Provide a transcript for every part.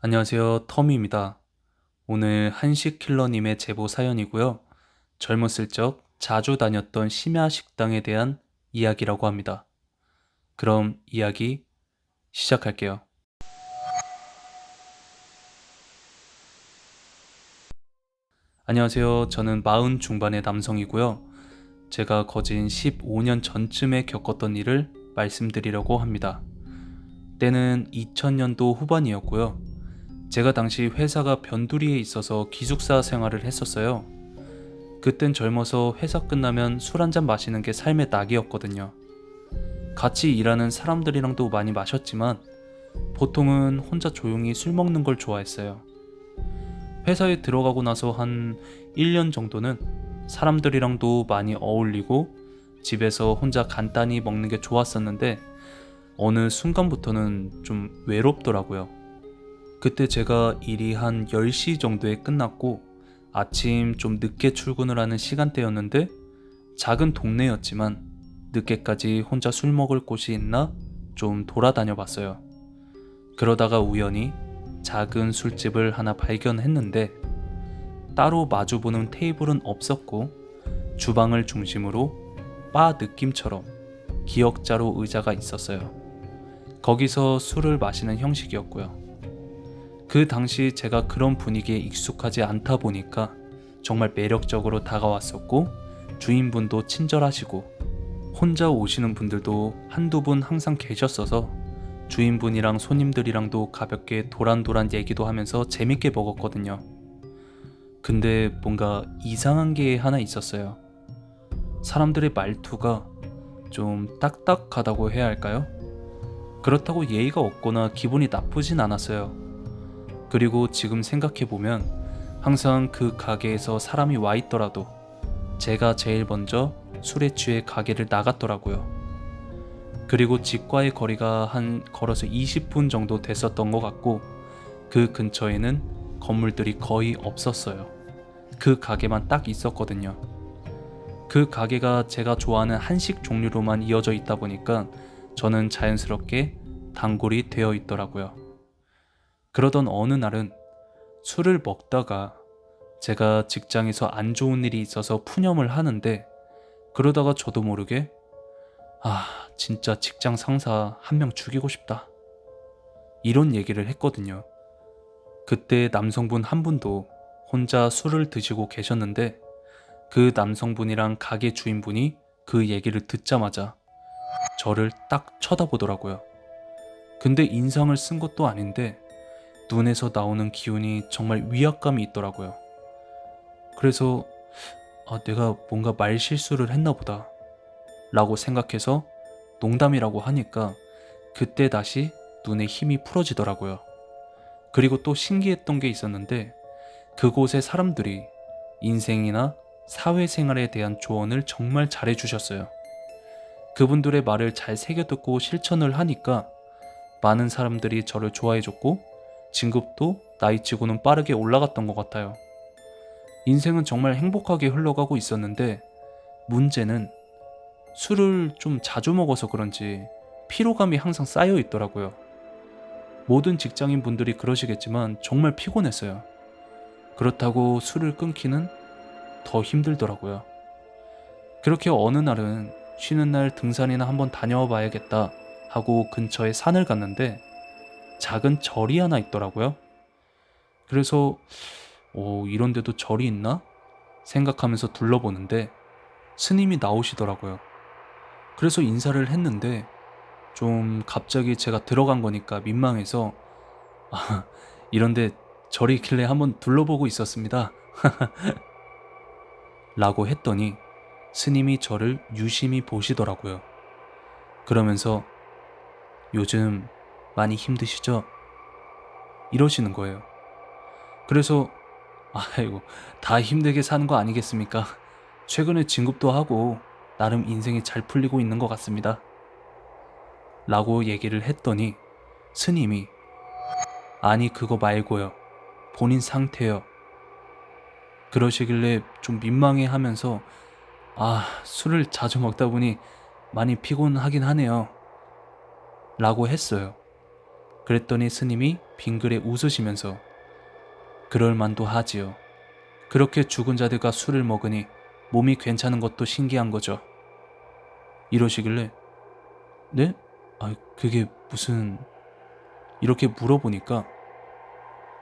안녕하세요. 터미입니다. 오늘 한식킬러님의 제보 사연이고요. 젊었을 적 자주 다녔던 심야 식당에 대한 이야기라고 합니다. 그럼 이야기 시작할게요. 안녕하세요. 저는 40 중반의 남성이고요. 제가 거진 15년 전쯤에 겪었던 일을 말씀드리려고 합니다. 때는 2000년도 후반이었고요. 제가 당시 회사가 변두리에 있어서 기숙사 생활을 했었어요. 그땐 젊어서 회사 끝나면 술 한잔 마시는 게 삶의 낙이었거든요. 같이 일하는 사람들이랑도 많이 마셨지만 보통은 혼자 조용히 술 먹는 걸 좋아했어요. 회사에 들어가고 나서 한 1년 정도는 사람들이랑도 많이 어울리고 집에서 혼자 간단히 먹는 게 좋았었는데 어느 순간부터는 좀 외롭더라고요. 그때 제가 일이 한 10시 정도에 끝났고 아침 좀 늦게 출근을 하는 시간대였는데 작은 동네였지만 늦게까지 혼자 술 먹을 곳이 있나 좀 돌아다녀 봤어요. 그러다가 우연히 작은 술집을 하나 발견했는데 따로 마주보는 테이블은 없었고 주방을 중심으로 바 느낌처럼 기역자로 의자가 있었어요. 거기서 술을 마시는 형식이었고요. 그 당시 제가 그런 분위기에 익숙하지 않다 보니까 정말 매력적으로 다가왔었고 주인분도 친절하시고 혼자 오시는 분들도 한두 분 항상 계셨어서 주인분이랑 손님들이랑도 가볍게 도란도란 얘기도 하면서 재밌게 먹었거든요. 근데 뭔가 이상한 게 하나 있었어요. 사람들의 말투가 좀 딱딱하다고 해야 할까요? 그렇다고 예의가 없거나 기분이 나쁘진 않았어요. 그리고 지금 생각해보면 항상 그 가게에서 사람이 와 있더라도 제가 제일 먼저 술에 취해 가게를 나갔더라고요. 그리고 집과의 거리가 한 걸어서 20분 정도 됐었던 것 같고 그 근처에는 건물들이 거의 없었어요. 그 가게만 딱 있었거든요. 그 가게가 제가 좋아하는 한식 종류로만 이어져 있다 보니까 저는 자연스럽게 단골이 되어 있더라고요. 그러던 어느 날은 술을 먹다가 제가 직장에서 안 좋은 일이 있어서 푸념을 하는데 그러다가 저도 모르게 진짜 직장 상사 한 명 죽이고 싶다. 이런 얘기를 했거든요. 그때 남성분 한 분도 혼자 술을 드시고 계셨는데 그 남성분이랑 가게 주인분이 그 얘기를 듣자마자 저를 딱 쳐다보더라고요. 근데 인상을 쓴 것도 아닌데 눈에서 나오는 기운이 정말 위압감이 있더라고요. 그래서 내가 뭔가 말실수를 했나 보다 라고 생각해서 농담이라고 하니까 그때 다시 눈에 힘이 풀어지더라고요. 그리고 또 신기했던 게 있었는데 그곳의 사람들이 인생이나 사회생활에 대한 조언을 정말 잘해주셨어요. 그분들의 말을 잘 새겨듣고 실천을 하니까 많은 사람들이 저를 좋아해줬고 진급도 나이치고는 빠르게 올라갔던 것 같아요. 인생은 정말 행복하게 흘러가고 있었는데 문제는 술을 좀 자주 먹어서 그런지 피로감이 항상 쌓여 있더라고요. 모든 직장인 분들이 그러시겠지만 정말 피곤했어요. 그렇다고 술을 끊기는 더 힘들더라고요. 그렇게 어느 날은 쉬는 날 등산이나 한번 다녀와 봐야겠다 하고 근처에 산을 갔는데 작은 절이 하나 있더라고요. 그래서 이런 데도 절이 있나? 생각하면서 둘러보는데 스님이 나오시더라고요. 그래서 인사를 했는데 좀 갑자기 제가 들어간 거니까 민망해서 이런데 절이 있길래 한번 둘러보고 있었습니다 라고 했더니 스님이 저를 유심히 보시더라고요. 그러면서 요즘 많이 힘드시죠? 이러시는 거예요. 그래서 아이고 다 힘들게 사는 거 아니겠습니까? 최근에 진급도 하고 나름 인생이 잘 풀리고 있는 것 같습니다 라고 얘기를 했더니 스님이 아니 그거 말고요. 본인 상태요. 그러시길래 좀 민망해 하면서 술을 자주 먹다 보니 많이 피곤하긴 하네요 라고 했어요. 그랬더니 스님이 빙그레 웃으시면서 그럴 만도 하지요. 그렇게 죽은 자들과 술을 먹으니 몸이 괜찮은 것도 신기한 거죠. 이러시길래 네? 그게 무슨... 이렇게 물어보니까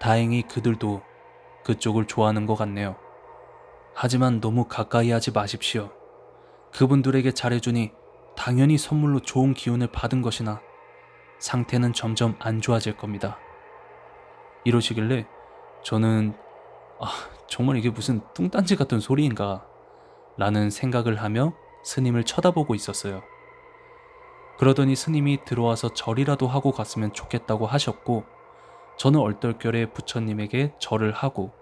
다행히 그들도 그쪽을 좋아하는 것 같네요. 하지만 너무 가까이 하지 마십시오. 그분들에게 잘해주니 당연히 선물로 좋은 기운을 받은 것이나 상태는 점점 안 좋아질 겁니다. 이러시길래 저는 정말 이게 무슨 뚱딴지 같은 소리인가 라는 생각을 하며 스님을 쳐다보고 있었어요. 그러더니 스님이 들어와서 절이라도 하고 갔으면 좋겠다고 하셨고, 저는 얼떨결에 부처님에게 절을 하고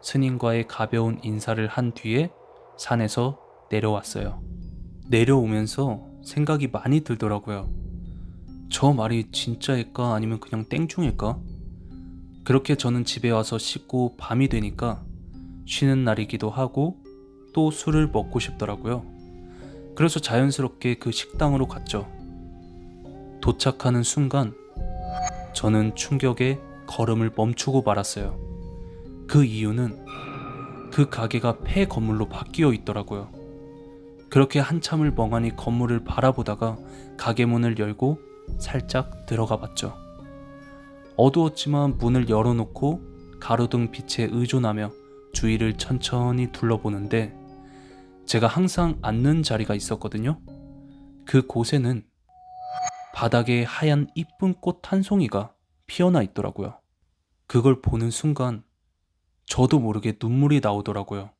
스님과의 가벼운 인사를 한 뒤에 산에서 내려왔어요. 내려오면서 생각이 많이 들더라고요. 저 말이 진짜일까 아니면 그냥 땡중일까? 그렇게 저는 집에 와서 씻고 밤이 되니까 쉬는 날이기도 하고 또 술을 먹고 싶더라고요. 그래서 자연스럽게 그 식당으로 갔죠. 도착하는 순간 저는 충격에 걸음을 멈추고 말았어요. 그 이유는 그 가게가 폐 건물로 바뀌어 있더라고요. 그렇게 한참을 멍하니 건물을 바라보다가 가게 문을 열고 살짝 들어가 봤죠. 어두웠지만 문을 열어놓고 가로등 빛에 의존하며 주위를 천천히 둘러보는데 제가 항상 앉는 자리가 있었거든요. 그 곳에는 바닥에 하얀 이쁜 꽃 한 송이가 피어나 있더라고요. 그걸 보는 순간 저도 모르게 눈물이 나오더라고요.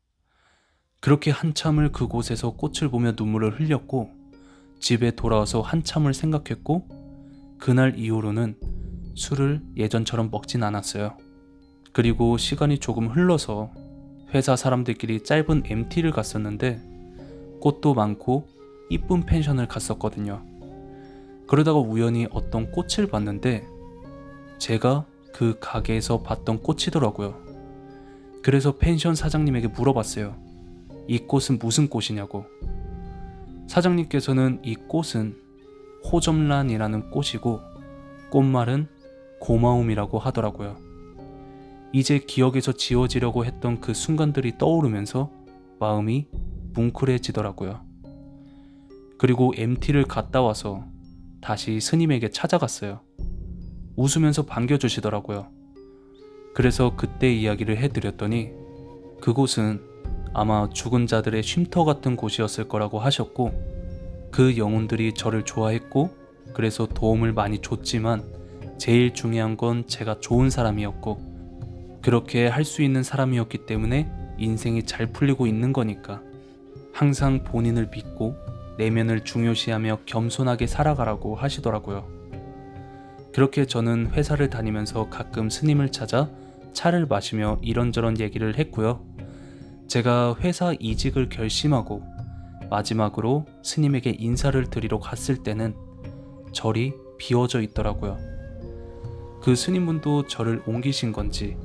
그렇게 한참을 그곳에서 꽃을 보며 눈물을 흘렸고 집에 돌아와서 한참을 생각했고 그날 이후로는 술을 예전처럼 먹진 않았어요. 그리고 시간이 조금 흘러서 회사 사람들끼리 짧은 MT를 갔었는데 꽃도 많고 이쁜 펜션을 갔었거든요. 그러다가 우연히 어떤 꽃을 봤는데 제가 그 가게에서 봤던 꽃이더라고요. 그래서 펜션 사장님에게 물어봤어요. 이 꽃은 무슨 꽃이냐고. 사장님께서는 이 꽃은 호접란이라는 꽃이고 꽃말은 고마움이라고 하더라고요. 이제 기억에서 지워지려고 했던 그 순간들이 떠오르면서 마음이 뭉클해지더라고요. 그리고 MT를 갔다 와서 다시 스님에게 찾아갔어요. 웃으면서 반겨주시더라고요. 그래서 그때 이야기를 해드렸더니 그곳은 아마 죽은 자들의 쉼터 같은 곳이었을 거라고 하셨고 그 영혼들이 저를 좋아했고 그래서 도움을 많이 줬지만 제일 중요한 건 제가 좋은 사람이었고 그렇게 할 수 있는 사람이었기 때문에 인생이 잘 풀리고 있는 거니까 항상 본인을 믿고 내면을 중요시하며 겸손하게 살아가라고 하시더라고요. 그렇게 저는 회사를 다니면서 가끔 스님을 찾아 차를 마시며 이런저런 얘기를 했고요. 제가 회사 이직을 결심하고 마지막으로 스님에게 인사를 드리러 갔을 때는 절이 비워져 있더라고요. 그 스님분도 저를 옮기신 건지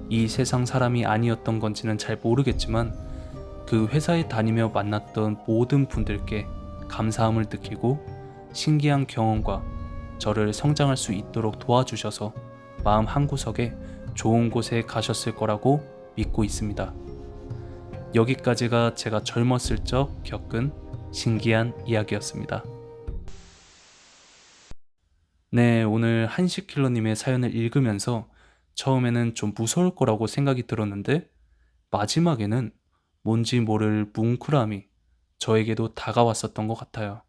이 세상 사람이 아니었던 건지는 잘 모르겠지만 그 회사에 다니며 만났던 모든 분들께 감사함을 느끼고 신기한 경험과 저를 성장할 수 있도록 도와주셔서 마음 한구석에 좋은 곳에 가셨을 거라고 믿고 있습니다. 여기까지가 제가 젊었을 적 겪은 신기한 이야기였습니다. 네, 오늘 한식킬러님의 사연을 읽으면서 처음에는 좀 무서울 거라고 생각이 들었는데 마지막에는 뭔지 모를 뭉클함이 저에게도 다가왔었던 것 같아요.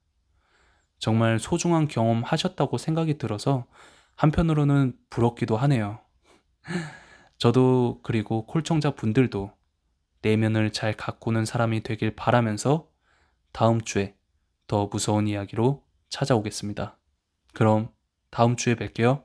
정말 소중한 경험 하셨다고 생각이 들어서 한편으로는 부럽기도 하네요. 저도 그리고 콜청자 분들도 내면을 잘 가꾸는 사람이 되길 바라면서 다음 주에 더 무서운 이야기로 찾아오겠습니다. 그럼 다음 주에 뵐게요.